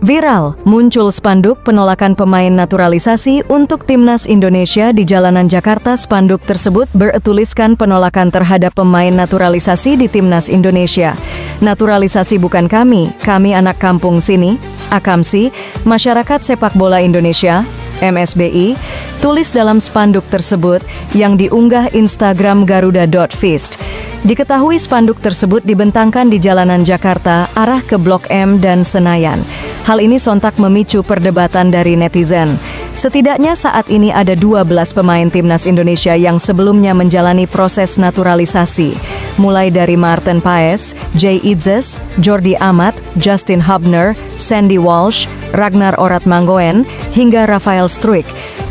Viral, muncul spanduk penolakan pemain naturalisasi untuk Timnas Indonesia di jalanan Jakarta. Spanduk tersebut bertuliskan penolakan terhadap pemain naturalisasi di Timnas Indonesia. Naturalisasi bukan kami anak kampung sini, AKAMSI, Masyarakat Sepak Bola Indonesia, MSBI, tulis dalam spanduk tersebut yang diunggah Instagram Garuda.Fist. Diketahui spanduk tersebut dibentangkan di jalanan Jakarta arah ke Blok M dan Senayan. Hal ini sontak memicu perdebatan dari netizen. Setidaknya saat ini ada 12 pemain Timnas Indonesia yang sebelumnya menjalani proses naturalisasi. Mulai dari Maarten Paes, Jay Idzes, Jordi Amat, Justin Hubner, Sandy Walsh, Ragnar Oratmangoen, hingga Rafael Struijk.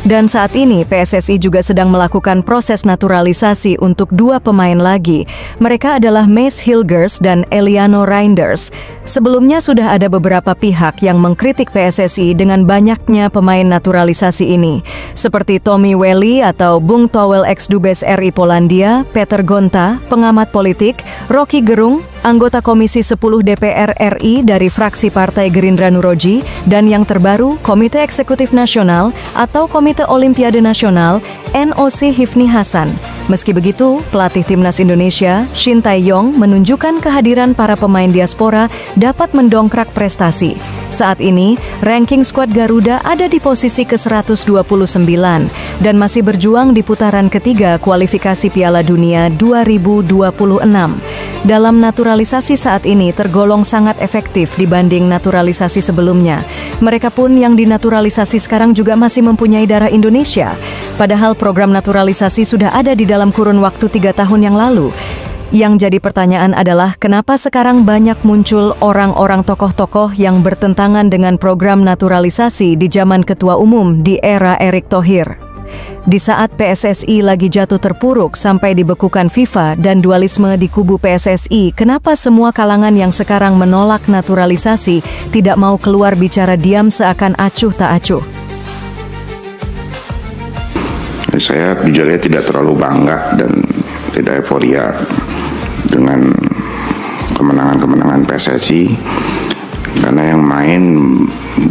Dan saat ini PSSI juga sedang melakukan proses naturalisasi untuk 2 pemain lagi. Mereka adalah Mace Hilgers dan Eliano Reinders. Sebelumnya sudah ada beberapa pihak yang mengkritik PSSI dengan banyaknya pemain naturalisasi ini, seperti Tommy Welly atau Bung Towel ex-Dubes RI Polandia, Peter Gonta, pengamat politik, Rocky Gerung, anggota Komisi 10 DPR RI dari fraksi Partai Gerindra Nuroji, dan yang terbaru Komite Eksekutif Nasional atau Komite Olimpiade Nasional NOC Hifni Hasan. Meski begitu, pelatih Timnas Indonesia, Shin Tae-yong, menunjukkan kehadiran para pemain diaspora dapat mendongkrak prestasi. Saat ini, ranking skuad Garuda ada di posisi ke-129 dan masih berjuang di putaran ketiga kualifikasi Piala Dunia 2026. Dalam naturalisasi saat ini tergolong sangat efektif dibanding naturalisasi sebelumnya. Mereka pun yang dinaturalisasi sekarang juga masih mempunyai darah Indonesia. Padahal program naturalisasi sudah ada di dalam kurun waktu 3 tahun yang lalu. Yang jadi pertanyaan adalah kenapa sekarang banyak muncul orang-orang tokoh-tokoh yang bertentangan dengan program naturalisasi di zaman Ketua Umum di era Erick Thohir. Di saat PSSI lagi jatuh terpuruk sampai dibekukan FIFA dan dualisme di kubu PSSI, kenapa semua kalangan yang sekarang menolak naturalisasi tidak mau keluar bicara diam seakan acuh tak acuh? Saya jujurnya tidak terlalu bangga dan tidak euforia dengan kemenangan-kemenangan PSSI, karena yang main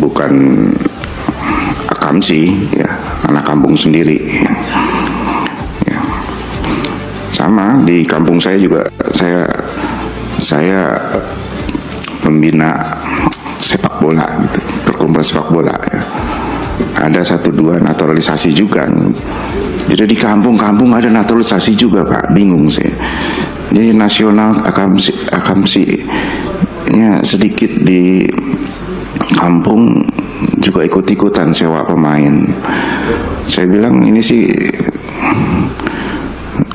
bukan AKAMSI, ya, anak kampung sendiri. Ya. Sama di kampung saya juga, saya membina sepak bola, gitu, perkumpulan sepak bola. Ya. Ada 1-2 naturalisasi juga. Jadi di kampung-kampung ada naturalisasi juga, Pak. Bingung sih. Jadi nasional AKAMSI nya sedikit di kampung juga ikut-ikutan sewa pemain. Saya bilang ini sih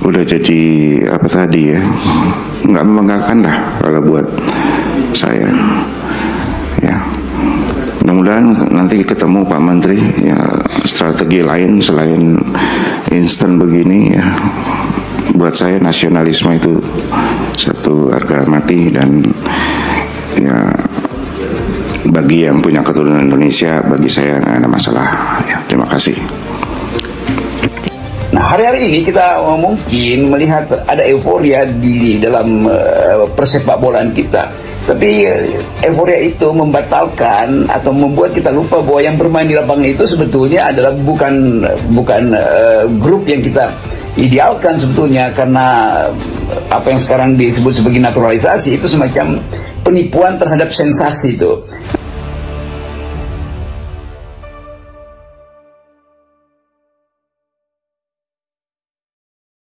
udah jadi apa tadi ya, nggak membanggakan lah kalau buat saya. Ya, mudah-mudahan nanti ketemu Pak Menteri ya strategi lain selain instan begini ya. Buat saya nasionalisme itu satu harga mati, dan ya bagi yang punya keturunan Indonesia, bagi saya nggak ada masalah. Ya, terima kasih. Nah, hari-hari ini kita mungkin melihat ada euforia di dalam persepak bolaan kita. Tapi euforia itu membatalkan atau membuat kita lupa bahwa yang bermain di lapangan itu sebetulnya adalah bukan grup yang kita idealkan sebetulnya, karena apa yang sekarang disebut sebagai naturalisasi itu semacam penipuan terhadap sensasi itu.